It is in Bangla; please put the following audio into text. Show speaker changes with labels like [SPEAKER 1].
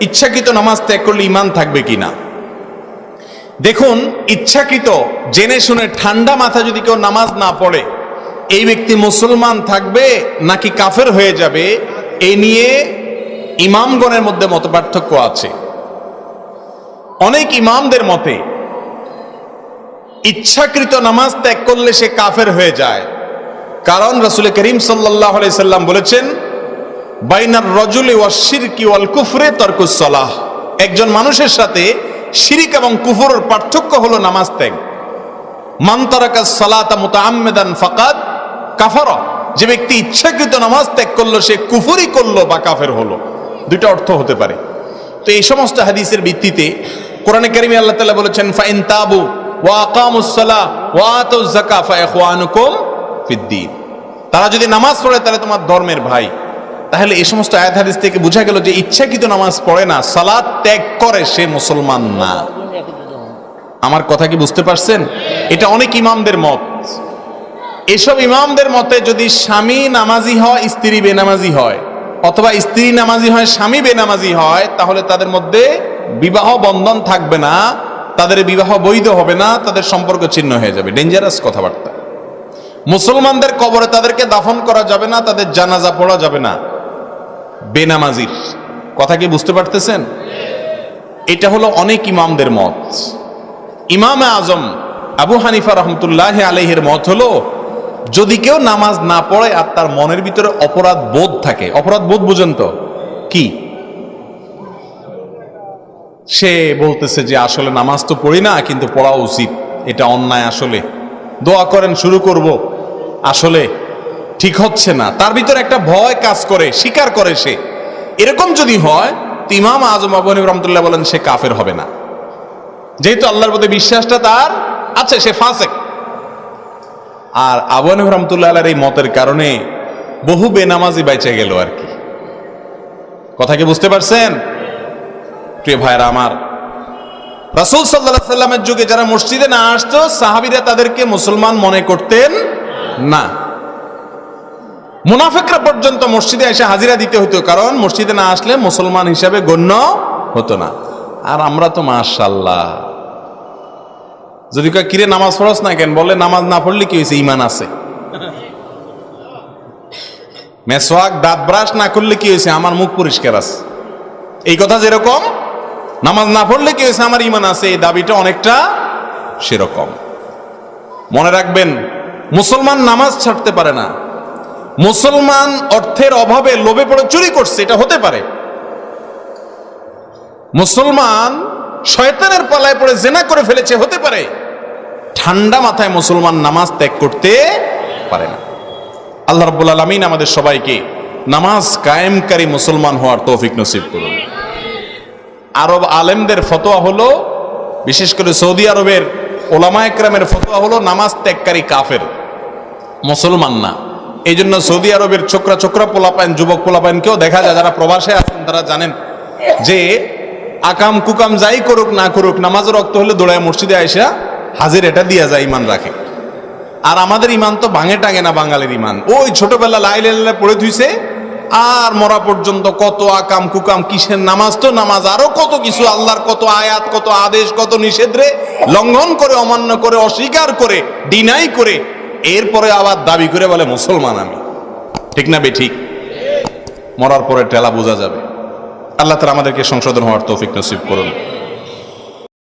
[SPEAKER 1] ইচ্ছাকৃত নামাজ ত্যাগ করলে ঈমান থাকবে কিনা। দেখুন, ইচ্ছাকৃত জেনে শুনে ঠান্ডা মাথা যদি কেউ নামাজ না পড়ে, এই ব্যক্তি মুসলমান থাকবে নাকি কাফের হয়ে যাবে, এই নিয়ে ইমামগণের মধ্যে মতপার্থক্য আছে। অনেক ইমামদের মতে ইচ্ছাকৃত নামাজ ত্যাগ করলে সে কাফের হয়ে যায়, কারণ রাসূল করিম সাল্লাল্লাহু আলাইহি সাল্লাম বলেছেন, বাইনার রজুলি ওয়াশ শিরকি ওয়াল কুফরে তারকুস সালাহ। একজন মানুষের সাথে শিরিক এবং কুফরের পার্থক্য হলো নামাজ ত্যাগ। মান তারাকাস সালাতা মুতাআম্মিদান ফাকাদ কাফারা। যে ব্যক্তি ইচ্ছাকৃত নামাজ ত্যাগ করলো সে কুফরি করলো বা কাফের হলো। দুইটা অর্থ হতে পারে। তো এই সমস্ত হাদিসের ভিত্তিতে কোরআনে কারিমে আল্লাহ তাআলা বলেছেন, ফাইন তাবু ওয়া আকামুস সালাহ ওয়া আতুজ যাকাত ফাইখওয়ানুকুম ফিদ্দীন। তারা যদি নামাজ পড়ে তাহলে তোমার ধর্মের ভাই। তাহলে এই সমস্ত আয়াত হাদিস থেকে বোঝা গেল যে ইচ্ছাকৃত নামাজ পড়ে না, সালাত ত্যাগ করে সে মুসলমান না। আমার কথা কি বুঝতে পারছেন? এটা অনেক ইমামদের মত। এসব ইমামদের মতে যদি স্বামী নামাজি হয়, স্ত্রী বেনামাজি হয়, অথবা স্ত্রী নামাজি হয়, স্বামী বেনামাজি হয়, তাহলে তাদের মধ্যে বিবাহ বন্ধন থাকবে না, তাদের বিবাহ বৈধ হবে না, তাদের সম্পর্ক ছিন্ন হয়ে যাবে। ডেঞ্জারাস কথাবার্তা। মুসলমানদের কবরে তাদেরকে দাফন করা যাবে না, তাদের জানাজা পড়া যাবে না বেনামাজির। কথা কি বুঝতে পারতেছেন? এটা হলো অনেক ইমামদের মত। ইমামে আজম আবু হানিফা রহমতুল্লাহ আলাইহির মত হলো, যদি কেউ নামাজ না পড়ে আর তার মনের ভিতরে অপরাধ বোধ থাকে, অপরাধ বোধ বুঝেন তো কি? সে বলতেছে যে আসলে নামাজ তো পড়ি না, কিন্তু পড়া উচিত, এটা অন্যায়, আসলে দোয়া করেন শুরু করব, আসলে ঠিক হচ্ছে না, তার ভিতরে একটা ভয় কাজ করে, স্বীকার করে সে। এরকম যদি হয় তো ইমাম আজম আবু হানিফা রহমতুল্লাহ বলেন সে কাফের হবে না, যেহেতু আল্লাহর প্রতি বিশ্বাসটা তার আছে, সে ফাসেক। আর আবু হানিফা রহমতুল্লাহ আলাইহির এই মতের কারণে বহু বেনামাজি বেঁচে গেল আর কি। কথা কি বুঝতে পারছেন? প্রিয় ভাইরা আমার, রাসূল সাল্লাল্লাহু আলাইহি সাল্লামের যুগে যারা মসজিদে না আসতো, সাহাবীরা তাদেরকে মুসলমান মনে করতেন না। মুনাফিকরা পর্যন্ত মসজিদে এসে হাজিরা দিতে হতো, কারণ মসজিদে না আসলে মুসলমান হিসাবে গণ্য হতো না। আর আমরা তো মাশাআল্লাহ, যদি কিরে নামাজ পড়ছ না কেন, বলে নামাজ না পড়লে কি হয়েছে, ঈমান আছে। মেসওয়াক দাঁত ব্রাশ না করলে কি হয়েছে, আমার মুখ পরিষ্কার আছে। এই কথা যেরকম নামাজ না পড়লে কি হয়েছে, আমার ঈমান আছে, এই দাবিটা অনেকটা সেরকম। মনে রাখবেন, মুসলমান নামাজ ছাড়তে পারে না। মুসলমান অর্থের অভাবে লোভে পড়ে চুরি করছে, এটা হতে পারে। মুসলমান শয়তানের পালায় পড়ে জিনা করে ফেলেছে, হতে পারে। ঠান্ডা মাথায় মুসলমান নামাজ ত্যাগ করতে পারে না। আল্লাহ রাব্বুল আলামিন আমাদের সবাইকে নামাজ কায়েমকারী মুসলমান হওয়ার তৌফিক নসিব করুন। আরব আলেমদের ফতোয়া হলো, বিশেষ করে সৌদি আরবের ওলামায়ে কেরামের ফতোয়া হলো, নামাজ ত্যাগকারী কাফের, মুসলমান না। এই জন্য সৌদি আরবের ছোকরা ছোকরা পোলাপাইন, যুবক পোলাপাইনকেও দেখা যায়, যারা প্রবাসে আছেন তারা জানেন যে আকাম কুকাম যাই করুক না করুক, নামাজের রক্ত হলে দৌড়ায় মসজিদে আইসা হাজির এটা দিয়া যায়, ইমান রাখে। আর আমাদের ইমান তো ভাঙে টাঙে না, বাঙালির ইমান ওই ছোটবেলা লা ইলাহা ইল্লাল্লাহ পড়ে ধুইছে, আর মরা পর্যন্ত কত আকাম কুকাম, কিসের নামাজ তো নামাজ, আরো কত কিছু, আল্লাহর কত আয়াত, কত আদেশ, কত নিষেধে লঙ্ঘন করে, অমান্য করে, অস্বীকার করে, ডিনাই করে, এরপরে আবার দাবি করে বলে মুসলমান আমি। ঠিক না বে ঠিক? মরার পরে টেলা বোঝা যাবে। আল্লাহ তাআলা আমাদেরকে সংশোধন হওয়ার তৌফিক নসিব করুন।